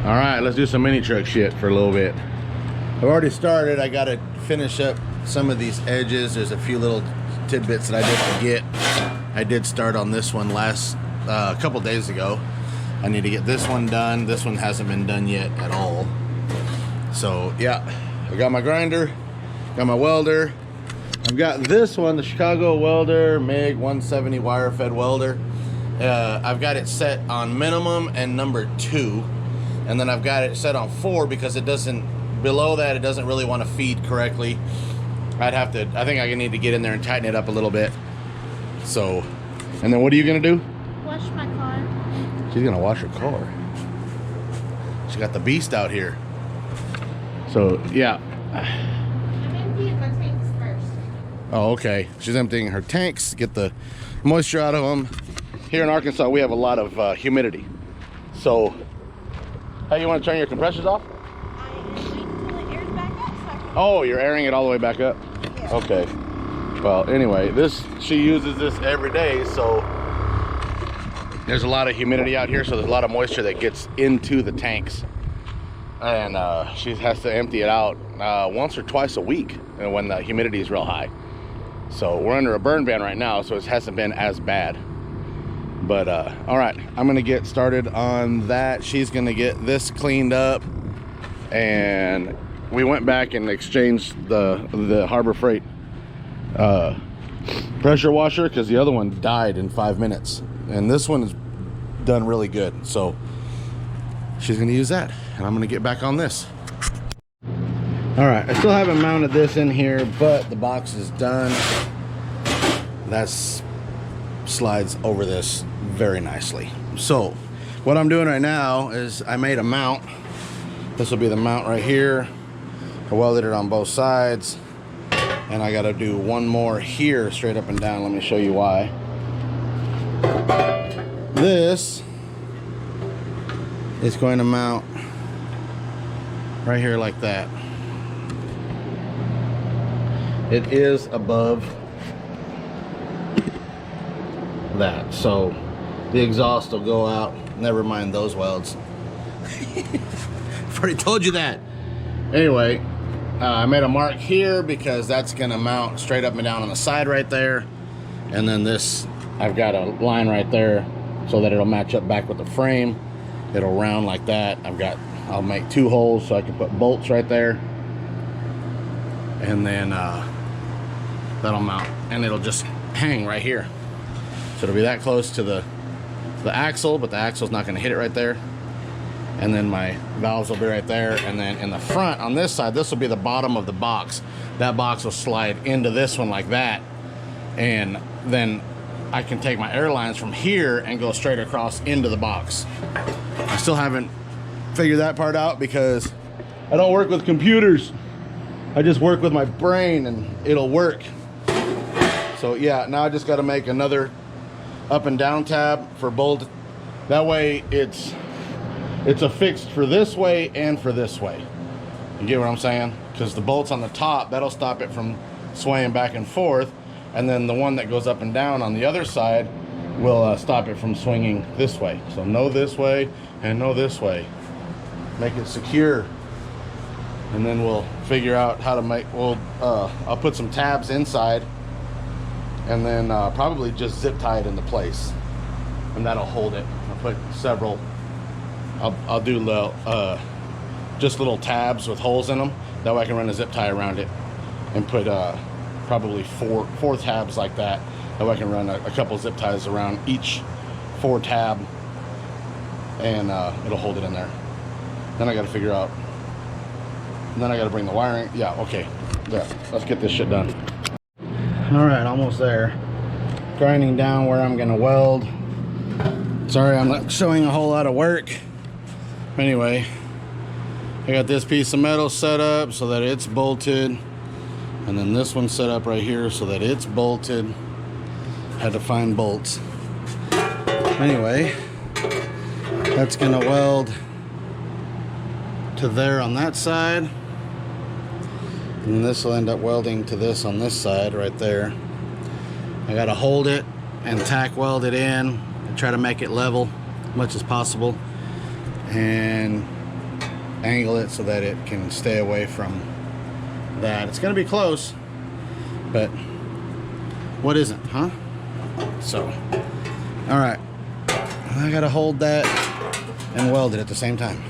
All right, let's do some mini truck shit for a little bit. I've already started. I gotta finish up some of these edges. There's a few little tidbits that I didn't get. I did start on this one a couple days ago. I need to get this one done. This one hasn't been done yet at all. So yeah, I got my grinder, got my welder. I've got this one, the Chicago Welder MIG 170 wire fed welder. I've got it set on minimum and number 2. And then I've got it set on 4 because it doesn't, below that, it doesn't really want to feed correctly. I think I need to get in there and tighten it up a little bit. So, and then what are you gonna do? Wash my car. She's gonna wash her car. She got the beast out here. So, yeah. I'm emptying my tanks first. Oh, okay. She's emptying her tanks, get the moisture out of them. Here in Arkansas, we have a lot of humidity. So, how you want to turn your compressors off? I am waiting until it airs back up so I can... Oh, you're airing it all the way back up? Yeah. Okay. Well, anyway, she uses this every day, so there's a lot of humidity out here, so there's a lot of moisture that gets into the tanks. And she has to empty it out once or twice a week when the humidity is real high. So we're under a burn ban right now, so it hasn't been as bad. But all right, I'm gonna get started on that. She's gonna get this cleaned up, and we went back and exchanged the Harbor Freight pressure washer because the other one died in 5 minutes, and this one is done really good. So she's gonna use that, and I'm gonna get back on this. All right, I still haven't mounted this in here, but the box is done. That's slides over this very nicely. So what I'm doing right now is I made a mount. This will be the mount right here. I welded it on both sides, and I got to do one more here straight up and down. Let me show you why. This is going to mount right here like that. It is above that, so the exhaust will go out. Never mind those welds. I've already told you that. Anyway, I made a mark here because that's gonna mount straight up and down on the side right there, and then this, I've got a line right there so that it'll match up back with the frame. It'll round like that. I'll make 2 holes so I can put bolts right there, and then that'll mount, and it'll just hang right here. So it'll be that close to the axle, but the axle's not going to hit it right there. And then my valves will be right there. And then in the front, on this side, this will be the bottom of the box. That box will slide into this one like that. And then I can take my air lines from here and go straight across into the box. I still haven't figured that part out because I don't work with computers. I just work with my brain, and it'll work. So yeah, now I just got to make another up and down tab for bolt. That way it's affixed for this way and for this way. You get what I'm saying? Because the bolts on the top, that'll stop it from swaying back and forth, and then the one that goes up and down on the other side will stop it from swinging this way. So no this way and no this way. Make it secure, and then we'll figure out how to make. I'll put some tabs inside, and then probably just zip tie it into place, and that'll hold it. I'll put several, I'll do just little tabs with holes in them. That way I can run a zip tie around it, and put probably four tabs like that. That way I can run a couple zip ties around each 4 tab, and it'll hold it in there. Then I got to figure out, then I got to bring the wiring. Yeah, okay, there, let's get this shit done. All right, almost there. Grinding down where I'm gonna weld. Sorry, I'm not showing a whole lot of work. Anyway, I got this piece of metal set up so that it's bolted, and then this one set up right here so that it's bolted. Had to find bolts. Anyway, that's gonna weld to there on that side, and this will end up welding to this on this side right there. I gotta hold it and tack weld it in and try to make it level as much as possible, and angle it so that it can stay away from that. It's going to be close, but what isn't, huh? So, all right, I got to hold that and weld it at the same time.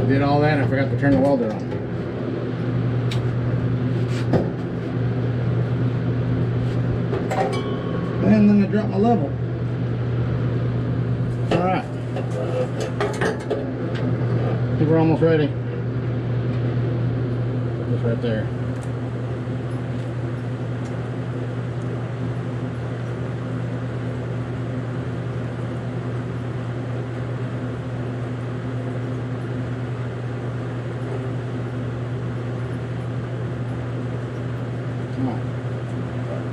Did all that and I forgot to turn the welder on. And then I dropped my level. Alright. I think we're almost ready. Just right there. Come on.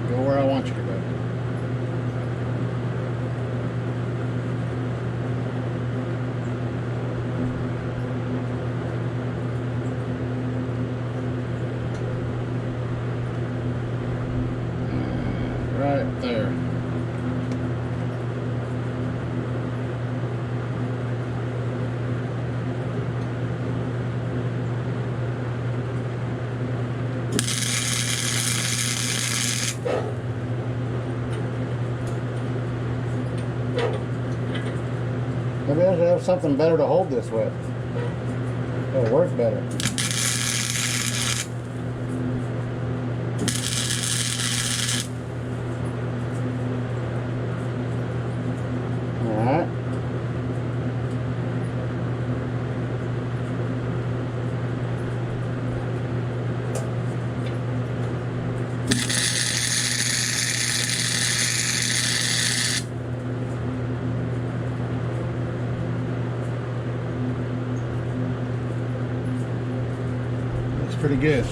Go where I want you to go. Right there. Maybe I should have something better to hold this with. It'll work better. Alright. Pretty good.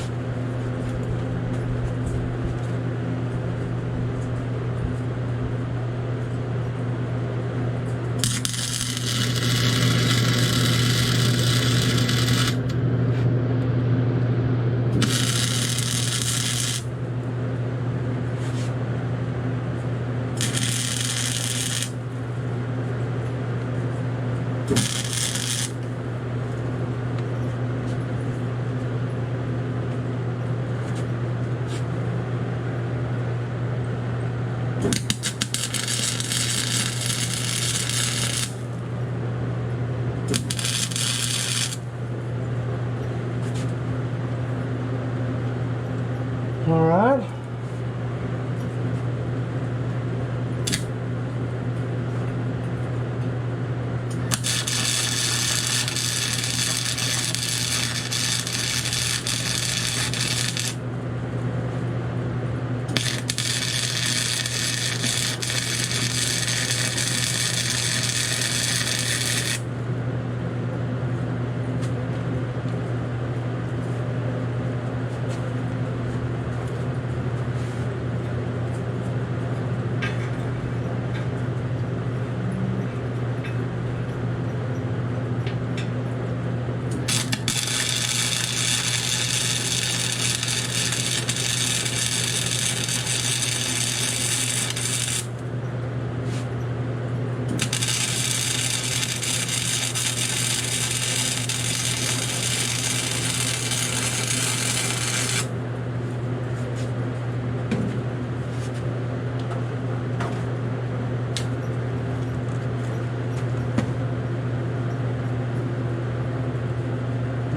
All right.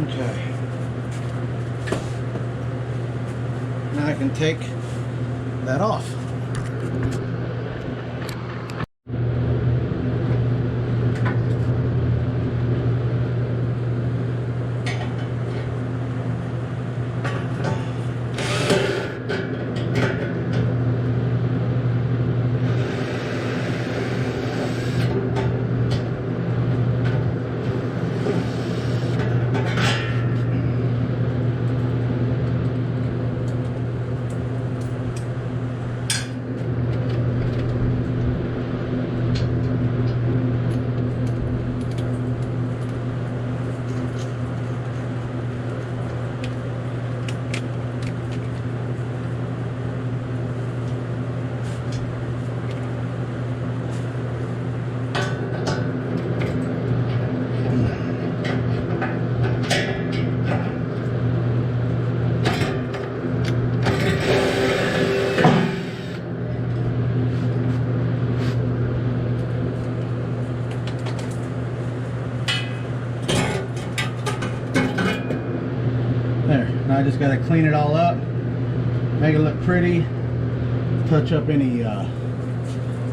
Okay. Now I can take that off. Just got to clean it all up, make it look pretty, touch up any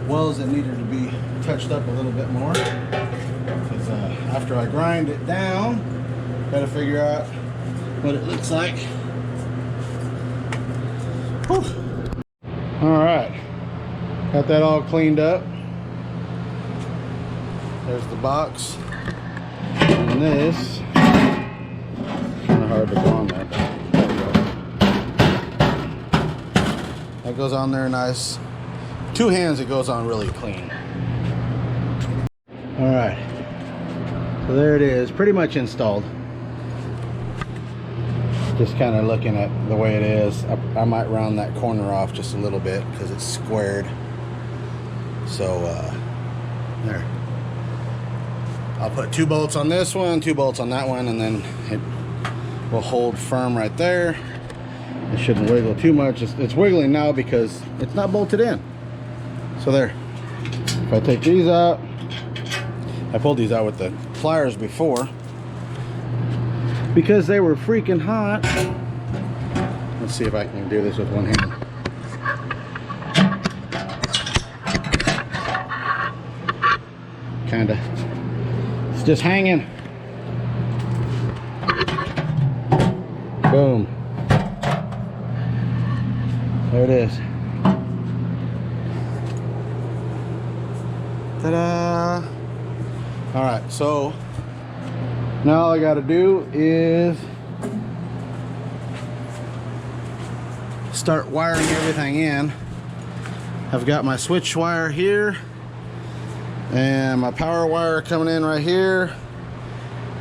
wells that needed to be touched up a little bit more. Because after I grind it down, got to figure out what it looks like. Whew. All right, got that all cleaned up. There's the box, and this kind of hard to go on there. There we go. That goes on there nice. Two hands, it goes on really clean. All right, so there it is, pretty much installed. Just kind of looking at the way it is. I might round that corner off just a little bit because it's squared. So there. I'll put 2 bolts on this one, 2 bolts on that one, and then it will hold firm right there. It shouldn't wiggle too much. It's wiggling now because it's not bolted in. So there. If I take these out, I pulled these out with the pliers before because they were freaking hot. Let's see if I can do this with one hand. Kinda. It's just hanging. Boom. There it is. Ta-da! All right, so now all I got to do is start wiring everything in. I've got my switch wire here and my power wire coming in right here.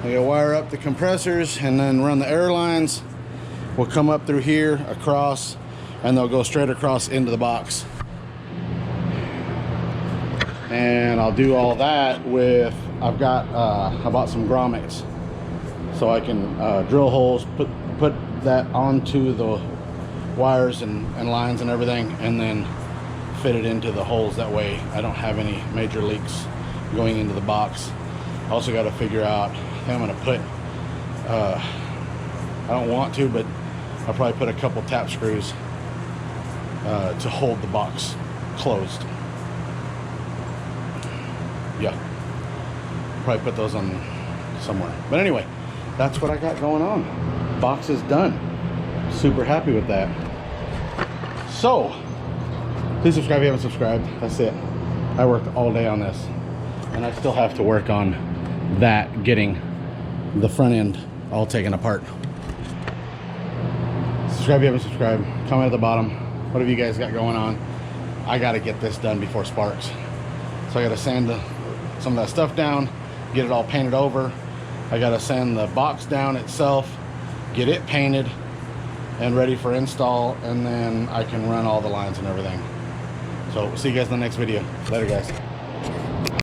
I gotta wire up the compressors and then run the air lines. Will come up through here, across, and they'll go straight across into the box. And I'll do all that with, I bought some grommets so I can drill holes, put that onto the wires and lines and everything, and then fit it into the holes. That way I don't have any major leaks going into the box. I also got to figure out how I'm going to put, I don't want to, but I'll probably put a couple tap screws to hold the box closed. Yeah, probably put those on somewhere. But anyway, that's what I got going on. Box is done. Super happy with that. So please subscribe if you haven't subscribed. That's it. I worked all day on this, and I still have to work on that, getting the front end all taken apart. Subscribe if you haven't subscribed. Comment at the bottom. What have you guys got going on? I got to get this done before Sparks. So I got to sand some of that stuff down, get it all painted over. I got to sand the box down itself, get it painted and ready for install, and then I can run all the lines and everything. So we'll see you guys in the next video. Later, guys.